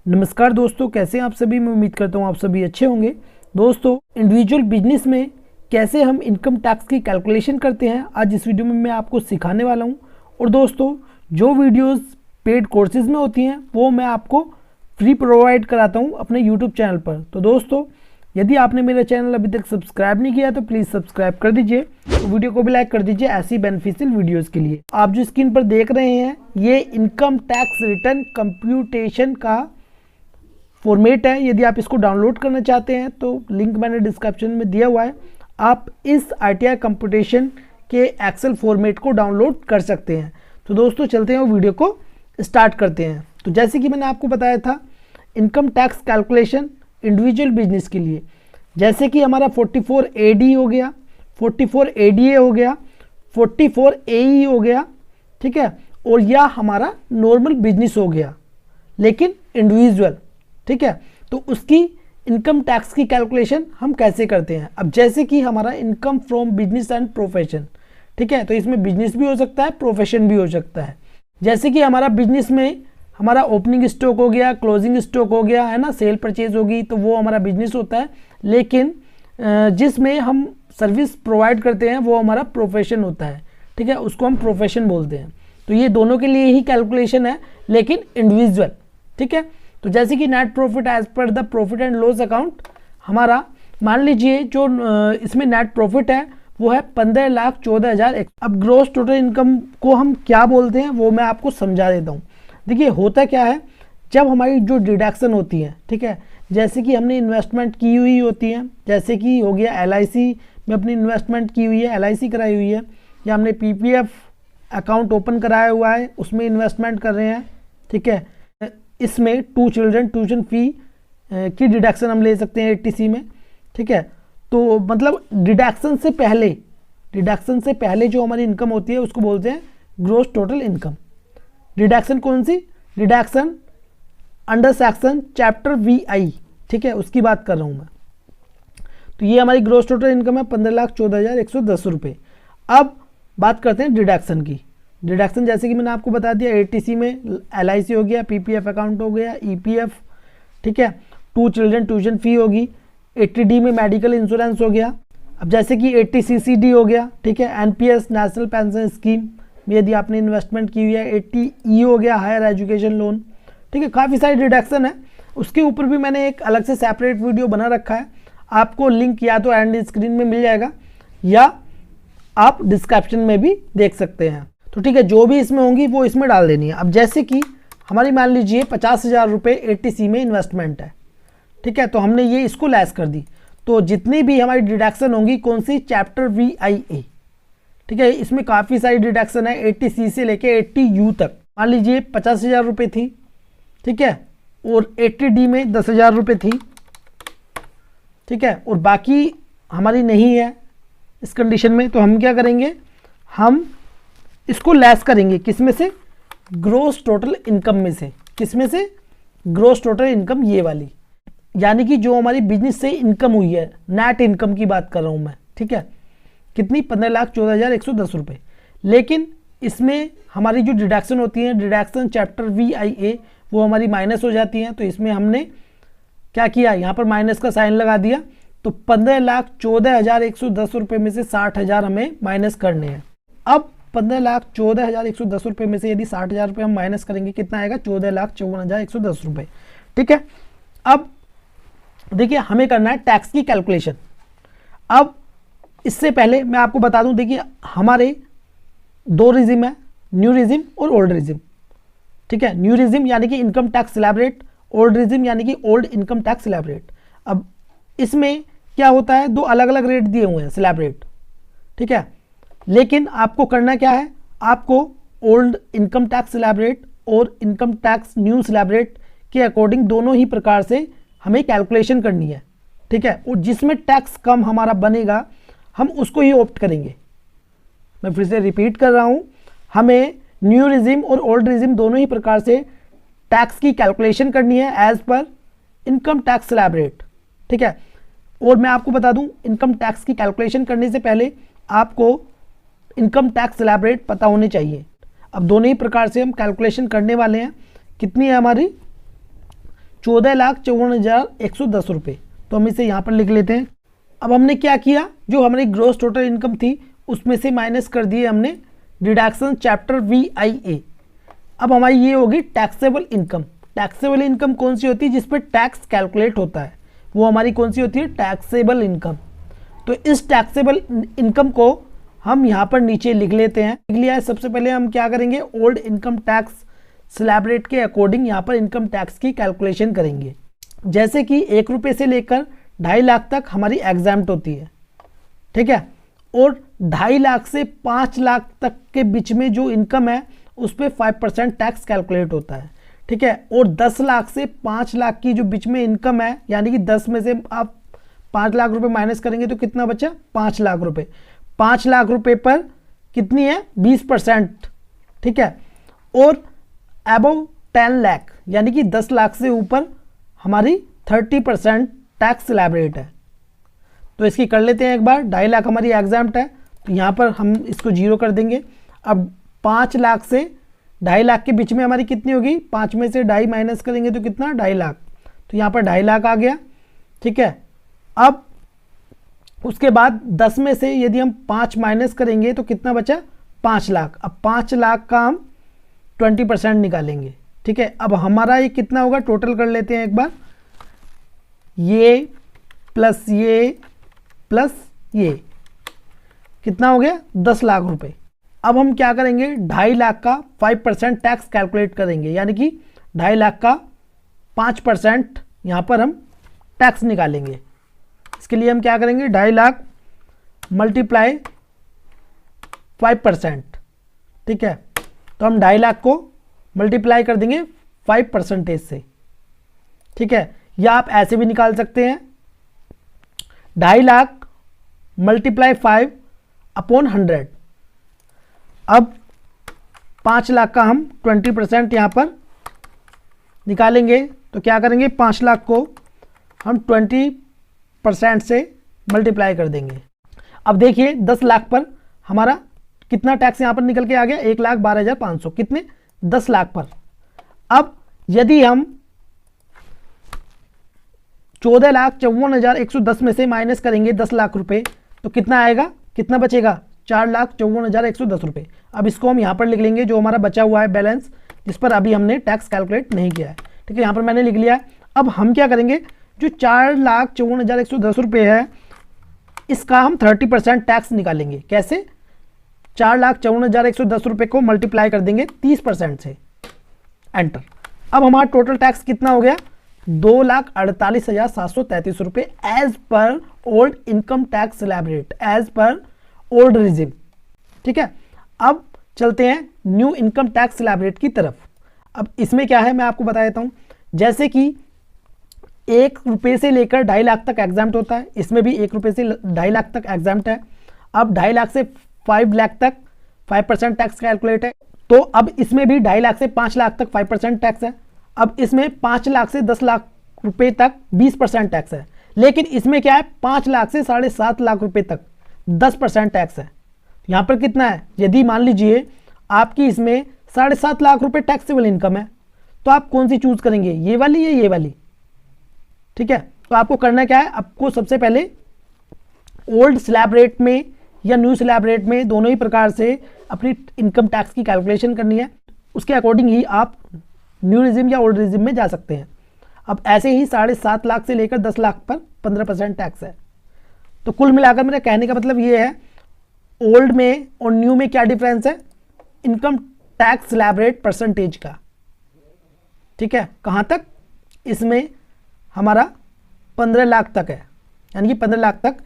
नमस्कार दोस्तों, कैसे हैं आप सभी। मैं उम्मीद करता हूं आप सभी अच्छे होंगे। दोस्तों, इंडिविजुअल बिजनेस में कैसे हम इनकम टैक्स की कैलकुलेशन करते हैं, आज इस वीडियो में मैं आपको सिखाने वाला हूं। और दोस्तों, जो वीडियोस पेड कोर्सेज में होती हैं वो मैं आपको फ्री प्रोवाइड कराता हूं अपने यूट्यूब चैनल पर। तो दोस्तों, यदि आपने मेरा चैनल अभी तक सब्सक्राइब नहीं किया तो प्लीज़ सब्सक्राइब कर दीजिए, तो वीडियो को भी लाइक कर दीजिए ऐसी बेनिफिशियल वीडियोस के लिए। आप जो स्क्रीन पर देख रहे हैं ये इनकम टैक्स रिटर्न कंप्यूटेशन का फॉर्मेट है। यदि आप इसको डाउनलोड करना चाहते हैं तो लिंक मैंने डिस्क्रिप्शन में दिया हुआ है। आप इस आरटीआई कंप्यूटेशन के एक्सेल फॉर्मेट को डाउनलोड कर सकते हैं। तो दोस्तों, चलते हैं और वीडियो को स्टार्ट करते हैं। तो जैसे कि मैंने आपको बताया था, income tax calculation individual business के लिए, जैसे कि हमारा 44 AD हो गया, 44 ADA हो गया, 44 AE हो गया, ठीक है। और यह हमारा नॉर्मल बिजनेस हो गया लेकिन इंडिविजुअल, ठीक है। तो उसकी इनकम टैक्स की कैलकुलेशन हम कैसे करते हैं। अब जैसे कि हमारा income from business and profession, ठीक है, तो इसमें बिजनेस भी हो सकता है, प्रोफेशन भी हो सकता है। जैसे कि हमारा बिजनेस में हमारा ओपनिंग स्टॉक हो गया, क्लोजिंग स्टॉक हो गया, है ना, सेल परचेज होगी, तो वो हमारा बिजनेस होता है। लेकिन जिसमें हम सर्विस प्रोवाइड करते हैं वो हमारा प्रोफेशन होता है, ठीक है, उसको हम प्रोफेशन बोलते हैं। तो ये दोनों के लिए ही कैलकुलेशन है लेकिन इंडिविजुअल, ठीक है। तो जैसे कि net profit as per the profit and loss account, हमारा मान लीजिए जो इसमें नेट प्रॉफिट है वो है 15,14,000। अब ग्रॉस टोटल इनकम को हम क्या बोलते हैं वो मैं आपको समझा देता हूँ। देखिए, होता क्या है, जब हमारी जो डिडक्शन होती है, ठीक है, जैसे कि हमने इन्वेस्टमेंट की हुई होती है, जैसे कि हो गया LIC में अपनी इन्वेस्टमेंट की हुई है, LIC कराई हुई है, या हमने PPF अकाउंट ओपन कराया हुआ है, उसमें इन्वेस्टमेंट कर रहे हैं, ठीक है। इसमें 2 चिल्ड्रन ट्यूशन फी की डिडक्शन हम ले सकते हैं 80C में, ठीक है। तो मतलब डिडक्शन से पहले जो हमारी इनकम होती है उसको बोलते हैं ग्रॉस टोटल इनकम। डिडक्शन कौन सी? Deduction under section chapter VI, ठीक है, उसकी बात कर रहा हूँ मैं। तो ये हमारी ग्रॉस टोटल इनकम है 15,14,110 रुपये। अब बात करते हैं डिडक्शन की। डिडक्शन जैसे कि मैंने आपको बता दिया, 80C में LIC हो गया, PPF अकाउंट हो गया, EPF, ठीक है, 2 चिल्ड्रन ट्यूशन फी होगी, 80D में मेडिकल इंश्योरेंस हो गया। अब जैसे कि 80CCD हो गया, ठीक है, NPS नेशनल पेंशन स्कीम में यदि आपने इन्वेस्टमेंट की हुई है, 80E हो गया हायर एजुकेशन लोन, ठीक है। काफ़ी सारी डिडक्शन है, उसके ऊपर भी मैंने एक अलग से सेपरेट वीडियो बना रखा है, आपको लिंक या तो एंड स्क्रीन में मिल जाएगा या आप डिस्क्रिप्शन में भी देख सकते हैं। तो ठीक है, जो भी इसमें होंगी वो इसमें डाल देनी है। अब जैसे कि हमारी मान लीजिए 50,000 रुपये 80C में इन्वेस्टमेंट है, ठीक है, तो हमने ये इसको लेस कर दी, तो जितनी भी हमारी डिडक्शन होंगी कौन सी? चैप्टर VIA, ठीक है। इसमें काफ़ी सारी डिडक्शन है 80C से लेके 80U तक। मान लीजिए 50,000 रुपये थी, ठीक है, और 80D में 10,000 रुपये थी, ठीक है, और बाकी हमारी नहीं है इस कंडीशन में, तो हम क्या करेंगे, हम इसको लेस करेंगे किस में से? ग्रॉस टोटल इनकम में से। किस में से? ग्रॉस टोटल इनकम, ये वाली, यानी कि जो हमारी बिजनेस से इनकम हुई है, नेट इनकम की बात कर रहा हूँ मैं, ठीक है। कितनी? 15,14,110 रुपये। लेकिन इसमें हमारी जो डिडक्शन होती है, डिडक्शन चैप्टर VIA, वो हमारी माइनस हो जाती हैं। तो इसमें हमने क्या किया, यहाँ पर माइनस का साइन लगा दिया। तो 15,14,110 रुपये में से 60,000 हमें माइनस करने हैं। अब 15,14,110 रुपये में से यदि 60,000 रुपये हम माइनस करेंगे, कितना आएगा? 14,54,110 रुपये, ठीक है। अब देखिए, हमें करना है टैक्स की कैलकुलेशन। अब इससे पहले मैं आपको बता दूं, देखिए हमारे 2 रिजिम है, न्यू रिजिम और ओल्ड रिजिम, ठीक है। न्यू रिजिम यानी कि income tax slab rate, old regime यानी कि old income tax slab rate. अब इसमें क्या होता है, 2 अलग अलग रेट दिए हुए हैं, स्लैब रेट, ठीक है। लेकिन आपको करना क्या है, आपको old income tax slab rate और income tax new slab rate के अकॉर्डिंग दोनों ही प्रकार से हमें कैलकुलेशन करनी है, ठीक है। और जिसमें टैक्स कम हमारा बनेगा हम उसको ही ऑप्ट करेंगे। मैं फिर से रिपीट कर रहा हूं, हमें न्यू रिजिम और ओल्ड रिजिम दोनों ही प्रकार से टैक्स की कैलकुलेशन करनी है as per income tax slab rate, ठीक है। और मैं आपको बता दूं, इनकम टैक्स की कैलकुलेशन करने से पहले आपको इनकम टैक्स स्लैब रेट पता होने चाहिए। अब दोनों ही प्रकार से हम कैलकुलेशन करने वाले हैं। कितनी है हमारी? 14,54,110 रुपये। तो हम इसे यहाँ पर लिख लेते हैं। अब हमने क्या किया, जो हमारी ग्रॉस टोटल इनकम थी उसमें से माइनस कर दिए हमने डिडक्शन चैप्टर VIA। अब हमारी ये होगी टैक्सेबल इनकम। टैक्सेबल इनकम कौन सी होती है, जिस पर टैक्स कैलकुलेट होता है, वो हमारी कौन सी होती है, टैक्सेबल इनकम। तो इस टैक्सेबल इनकम को हम यहाँ पर नीचे लिख लेते हैं। लिख लिया है। सबसे पहले हम क्या करेंगे, old income tax slab rate के अकॉर्डिंग यहाँ पर इनकम टैक्स की कैलकुलेशन करेंगे। जैसे कि 1 रुपये से लेकर 2.5 लाख तक हमारी एग्जाम्प्ट होती है, ठीक है। और 2.5 लाख से 5 लाख तक के बीच में जो इनकम है उस पर 5% टैक्स कैलकुलेट होता है, ठीक है। और 10 लाख से 5 लाख की जो बीच में इनकम है, यानी कि 10 में से आप 5 लाख रुपए माइनस करेंगे तो कितना बचा, 5 लाख रुपए। 5 लाख रुपए पर कितनी है, 20%, ठीक है। और अबव 10 लाख यानी कि 10 लाख से ऊपर हमारी 30% टैक्स स्लैब रेट है। तो इसकी कर लेते हैं एक बार। 2.5 लाख हमारी एग्जाम्प्ट है, तो यहाँ पर हम इसको 0 कर देंगे। अब 5 लाख से 2.5 लाख के बीच में हमारी कितनी होगी, 5 में से 2.5 माइनस करेंगे तो कितना, 2.5 लाख। तो यहाँ पर 2.5 लाख आ गया, ठीक है। अब उसके बाद 10 में से यदि हम 5 माइनस करेंगे तो कितना बचा, 5 लाख। अब 5 लाख का हम 20% निकालेंगे, ठीक है। अब हमारा ये कितना होगा, टोटल कर लेते हैं एक बार, ये प्लस ये कितना हो गया, 10 लाख रुपए। अब हम क्या करेंगे, 2.5 लाख का 5% टैक्स कैलकुलेट करेंगे, यानी कि 2.5 लाख का 5% यहाँ पर हम टैक्स निकालेंगे। इसके लिए हम क्या करेंगे, 2.5 लाख मल्टीप्लाई 5%, ठीक है। तो हम 2.5 लाख को मल्टीप्लाई कर देंगे 5% से, ठीक है। या आप ऐसे भी निकाल सकते हैं, 2.5 लाख मल्टीप्लाई 5/100। अब 5 लाख का हम 20% यहाँ पर निकालेंगे, तो क्या करेंगे, 5 लाख को हम 20% से मल्टीप्लाई कर देंगे। अब देखिए 10 लाख पर हमारा कितना टैक्स यहाँ पर निकल के आ गया, 1,12,500, कितने, 10 लाख पर। अब यदि हम 14,54,110 में से माइनस करेंगे 10 लाख रुपए तो कितना आएगा, कितना बचेगा, 4,54,110 रुपये। अब इसको हम यहाँ पर लिख लेंगे, जो हमारा बचा हुआ है बैलेंस, जिस पर अभी हमने टैक्स कैलकुलेट नहीं किया है, ठीक है। यहाँ पर मैंने लिख लिया है। अब हम क्या करेंगे, जो 4,54,110 रुपये है इसका हम 30% टैक्स निकालेंगे। कैसे, 4,54,110 रुपये को मल्टीप्लाई कर देंगे 30% से, एंटर। अब हमारा टोटल टैक्स कितना हो गया, 2,48,733 रुपये एज पर old income tax slab rate, as पर ओल्ड रिजिम, ठीक है। अब चलते हैं new income tax slab rate की तरफ। अब इसमें क्या है मैं आपको बता देता हूं। जैसे कि 1 रुपये से लेकर 2.5 लाख तक एग्जाम्प्ट होता है, इसमें भी 1 रुपये से 2.5 लाख तक एग्जाम्प्ट है। अब 2.5 लाख से 5 लाख तक 5% टैक्स कैलकुलेट है, तो अब इसमें भी 2.5 लाख से 5 लाख तक 5% टैक्स है। अब इसमें 5 लाख से 10 लाख रुपए तक 20% टैक्स है, लेकिन इसमें क्या है, 5 लाख से 7.5 लाख रुपए तक 10% टैक्स है। यहाँ पर कितना है, यदि मान लीजिए आपकी इसमें 7.5 लाख रुपए टैक्सेबल इनकम है, तो आप कौन सी चूज करेंगे, ये वाली या ये वाली, ठीक है। तो आपको करना क्या है, आपको सबसे पहले ओल्ड स्लैब रेट में या न्यू स्लैब रेट में, दोनों ही प्रकार से अपनी इनकम टैक्स की कैलकुलेशन करनी है। उसके अकॉर्डिंग ही आप न्यू रिजिम या ओल्ड रिजिम में जा सकते हैं। अब ऐसे ही 7.5 लाख से लेकर 10 लाख पर 15% टैक्स है। तो कुल मिलाकर मेरा कहने का मतलब ये है, ओल्ड में और न्यू में क्या डिफरेंस है, income tax slab rate percentage का, ठीक है। कहाँ तक, इसमें हमारा 15 लाख तक है, यानी कि 15 लाख तक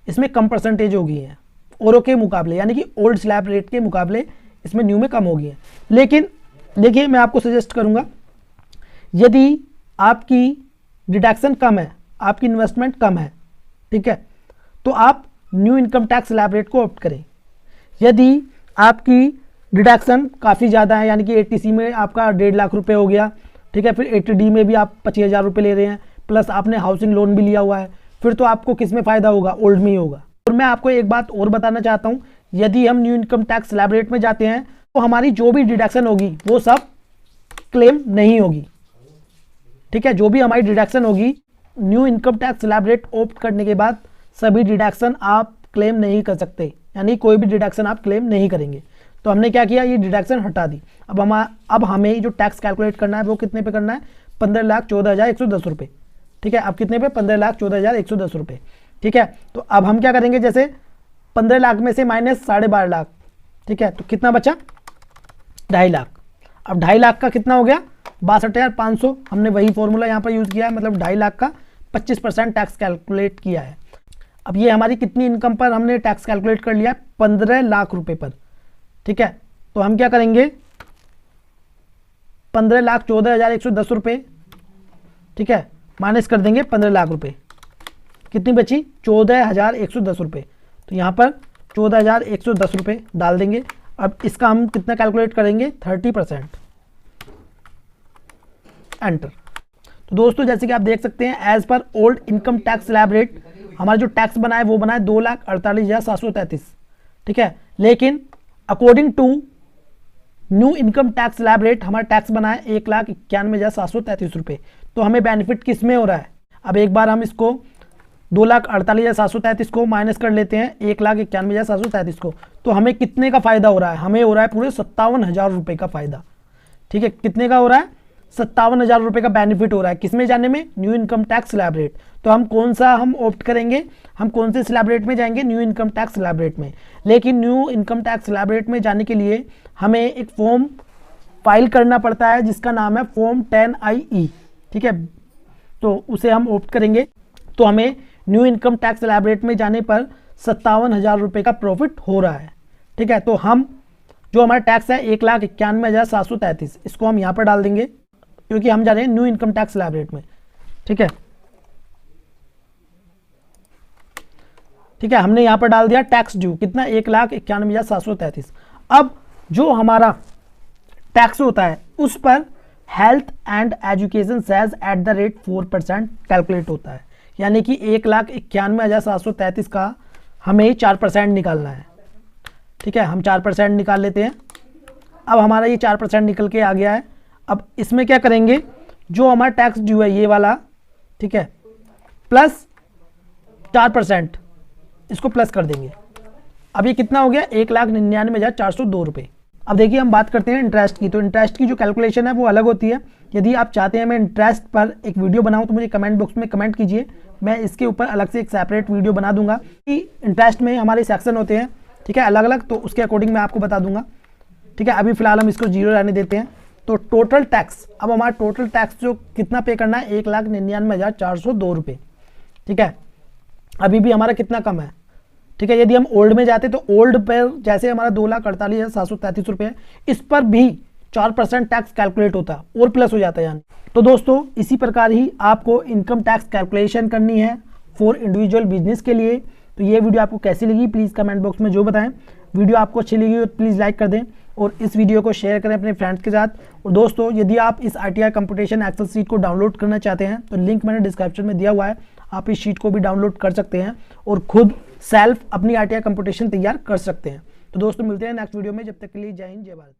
इसमें कम परसेंटेज हो गई है औरों के मुकाबले, यानी कि ओल्ड स्लैब रेट के मुकाबले इसमें न्यू में कम हो गई है। लेकिन देखिए मैं आपको सजेस्ट करूंगा, यदि आपकी डिडक्शन कम है, आपकी इन्वेस्टमेंट कम है, ठीक है, तो आप new income tax slab rate को ऑप्ट करें। यदि आपकी डिडक्शन काफ़ी ज़्यादा है, यानी कि 80C में आपका 1.5 लाख रुपए हो गया, ठीक है, फिर 80D में भी आप 25,000 रुपये ले रहे हैं, प्लस आपने हाउसिंग लोन भी लिया हुआ है, फिर तो आपको किस में फ़ायदा होगा, ओल्ड में ही होगा। और मैं आपको एक बात और बताना चाहता हूँ, यदि हम new income tax slab rate में जाते हैं तो हमारी जो भी डिडक्शन होगी वो सब क्लेम नहीं होगी, ठीक है, जो भी हमारी डिडक्शन होगी new income tax slab rate opt करने के बाद सभी डिडक्शन आप क्लेम नहीं कर सकते, यानी कोई भी डिडक्शन आप क्लेम नहीं करेंगे। तो हमने क्या किया, ये डिडक्शन हटा दी। अब हमें जो टैक्स कैलकुलेट करना है वो कितने पे करना है, 15,14,110 रुपये। ठीक है, अब कितने पे, 15,14,110 रुपये। ठीक है, तो अब हम क्या करेंगे, जैसे 15 लाख में से माइनस 12.5 लाख, ठीक है, तो कितना बचा, 2.5 लाख। अब 2.5 लाख का कितना हो गया, 62,500। हमने वही फॉर्मूला यहाँ पर यूज़ किया है, मतलब 2.5 लाख का 25% टैक्स कैलकुलेट किया है। अब ये हमारी कितनी इनकम पर हमने टैक्स कैलकुलेट कर लिया, 15 लाख रुपए पर। ठीक है, तो हम क्या करेंगे, 15,14,110 रुपये, ठीक है, माइनस कर देंगे 15 लाख रुपए, कितनी बची, 14,110 रुपये। तो यहाँ पर 14,110 रुपये डाल देंगे। अब इसका हम कितना कैलकुलेट करेंगे, 30%, एंटर। तो दोस्तों जैसे कि आप देख सकते हैं, एज पर old income tax slab rate हमारा जो टैक्स बना है वो बना है 2,48,733। ठीक है, लेकिन according to new income tax slab rate हमारा टैक्स बना है 1,91,733 रुपये। तो हमें बेनिफिट किस में हो रहा है, अब एक बार हम इसको 2,48,733 को माइनस कर लेते हैं 1,91,733 को, तो हमें कितने का फायदा हो रहा है, हमें हो रहा है पूरे 57,000 रुपये का फायदा। ठीक है, कितने का हो रहा है, 57,000 रुपये का बेनिफिट हो रहा है, किसमें जाने में, new income tax slab rate. तो हम कौन सा हम ऑप्ट करेंगे, हम कौन से स्लैब रेट में जाएंगे, new income tax slab rate में। लेकिन new income tax slab rate में जाने के लिए हमें एक फॉर्म फाइल करना पड़ता है जिसका नाम है फॉर्म 10IE। ठीक है, तो उसे हम ऑप्ट करेंगे, तो हमें new income tax slab rate में जाने पर 57,000 रुपये का प्रॉफिट हो रहा है। ठीक है, तो हम जो हमारा टैक्स है 1,91,733, इसको हम यहाँ पर डाल देंगे क्योंकि हम जा रहे हैं new income tax slab rate में। ठीक है, ठीक है, हमने यहाँ पर डाल दिया टैक्स ड्यू कितना, 1,91,733। अब जो हमारा टैक्स होता है उस पर health and education cess at the rate 4% calculate होता है, यानी कि 1,91,733 का हमें 4% निकालना है। ठीक है, हम 4% निकाल लेते हैं। अब हमारा ये 4% निकल के आ गया है। अब इसमें क्या करेंगे, जो हमारा टैक्स ड्यू है ये वाला, ठीक है, प्लस 4%, इसको प्लस कर देंगे। अब ये कितना हो गया, 1,99,402 रुपये। अब देखिए हम बात करते हैं इंटरेस्ट की। तो इंटरेस्ट की जो कैलकुलेशन है वो अलग होती है। यदि आप चाहते हैं मैं इंटरेस्ट पर एक वीडियो बनाऊं तो मुझे कमेंट बॉक्स में कमेंट कीजिए, मैं इसके ऊपर अलग से एक सेपरेट वीडियो बना दूंगा। कि इंटरेस्ट में हमारे सेक्शन होते हैं, ठीक है, अलग अलग, तो उसके अकॉर्डिंग मैं आपको बता दूंगा। ठीक है, अभी फिलहाल हम इसको 0 रहने देते हैं। तो टोटल टैक्स, अब हमारा टोटल टैक्स जो कितना पे करना है, 1,99,402 रुपये। ठीक है, अभी भी हमारा कितना कम है। ठीक है, यदि हम ओल्ड में जाते तो ओल्ड पर जैसे हमारा 2,48,733 रुपये, इस पर भी 4% टैक्स कैलकुलेट होता है और प्लस हो जाता है यानी। तो दोस्तों इसी प्रकार ही आपको इनकम टैक्स कैलकुलेशन करनी है फॉर इंडिविजुअल बिजनेस के लिए। तो ये वीडियो आपको कैसी लगी प्लीज़ कमेंट बॉक्स में जो बताएं। वीडियो आपको अच्छी लगी तो प्लीज़ लाइक कर दें और इस वीडियो को शेयर करें अपने फ्रेंड्स के साथ। और दोस्तों यदि आप इस ITR कंप्यूटेशन एक्सेल सीट को डाउनलोड करना चाहते हैं तो लिंक मैंने डिस्क्रिप्शन में दिया हुआ है, आप इस शीट को भी डाउनलोड कर सकते हैं और खुद सेल्फ अपनी ITR कंप्यूटेशन तैयार कर सकते हैं। तो दोस्तों मिलते हैं नेक्स्ट वीडियो में, जब तक के लिए जय हिंद जय भारत।